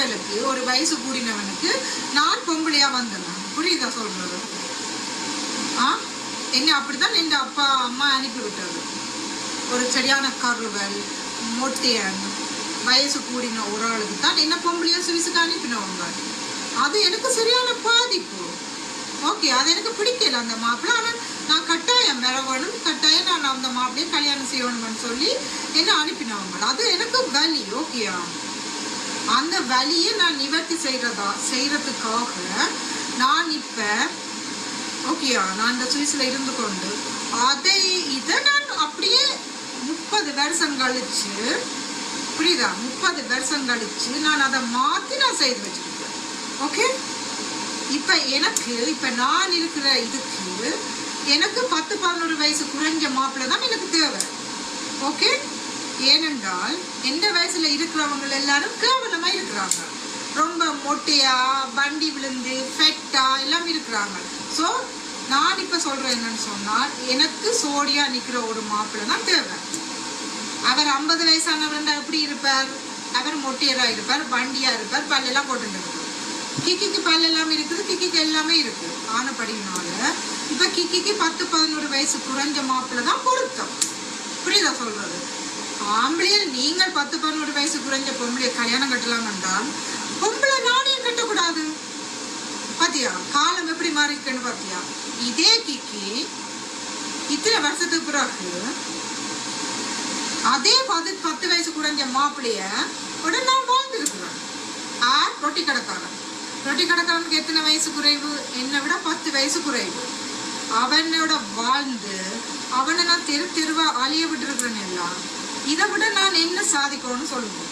முதலுக்கு ஒரு வயசு கூடினவனுக்கு நான் பொம்பளையா வந்தேன். புரியுதா சொல்றது? என்ன அப்படித்தான் என் அப்பா அம்மா அனுப்பி விட்டது. ஒரு சரியான கருவல் மொட்டையன் வயசு கூடின ஒரு ஆளுக்கு தான் என்ன பொம்பளையா சுவிசுக்கு அனுப்பினவங்க. அது எனக்கு சரியான பாதிப்பு. ஓகே, அது எனக்கு பிடிக்கல அந்த மாப்பிள்ளை. ஆனால் நான் கட்டாயம் வேற வேணும், கட்டாயம் நான் அந்த மாப்பிள்ளையை கல்யாணம் செய்யணும்னு சொல்லி என்ன அனுப்பினவங்க. அது எனக்கு வலி. ஓகேயா, அந்த வலியை நான் நிவர்த்தி செய்யறதுக்காக நான் இப்ப ஓகேயா நான் இந்த சுவிஸ்ல இருந்து கொண்டு இதை நான் அப்படியே 30 வருஷம் கழிச்சு, புரியுதா, 30 வருஷம் கழிச்சு நான் அதை மாத்தி நான் செய்து வச்சிருக்கேன். ஓகே, இப்ப நான் இருக்கிற இதுக்கு எனக்கு 10-11 வயசு குறைஞ்ச மாப்பிள்ளை தான் எனக்கு தேவை. ஓகே, ஏனென்றால் எந்த வயசுல இருக்கிறவங்க எல்லாரும் கேவலமா இருக்கிறாங்க. ரொம்ப மொட்டையா வண்டி விழுந்து ஃபெட்டா எல்லாம் இருக்கிறாங்க. ஸோ நான் இப்ப சொல்றேன் என்னன்னு சொன்னால், எனக்கு சோடியா நிக்கிற ஒரு மாப்பிள்ளை தான் தேவை. அவர் 50 வயசானவர் எப்படி இருப்பார்? அவர் மொட்டையரா இருப்பார், வண்டியா இருப்பார், பல்லெல்லாம் போட்டு கிக்கிக்கு பல் எல்லாம் இருக்குது, கிக்கிக்கு எல்லாமே இருக்கு. ஆனப்படினால இப்ப கிக்கிக்கு 10-11 வயசு குறைஞ்ச மாப்பிள்ளை தான் பொருத்தம். புரியுதா சொல்றது? ஆம்பளையில் நீங்கள் 10-11 வயசு குறைஞ்ச பொம்பளைய கல்யாணம் கட்டலாம் என்றால் பொம்பளை நாணயம் கட்டக்கூடாது. பாத்தியா காலம் எப்படி மாறிக்குன்னு பாத்தியா? இதே கிக்கி இத்தனை வருஷத்துக்கு பிறகு அதே 10 வயசு குறைஞ்ச மாப்பிள்ளைய உடனே நான் வாழ்ந்துருக்கிறேன். ரொட்டி கடைக்காரனுக்கு எத்தனை வயசு குறைவு? என்னை விட 10 வயசு குறைவு. அவனோட வாழ்ந்து அவனை நான் தெருவா அழிய விட்டு இருக்கிறேன். எல்லாம் இதை விட நான் என்ன சாதிக்கணும்னு சொல்லுவேன்.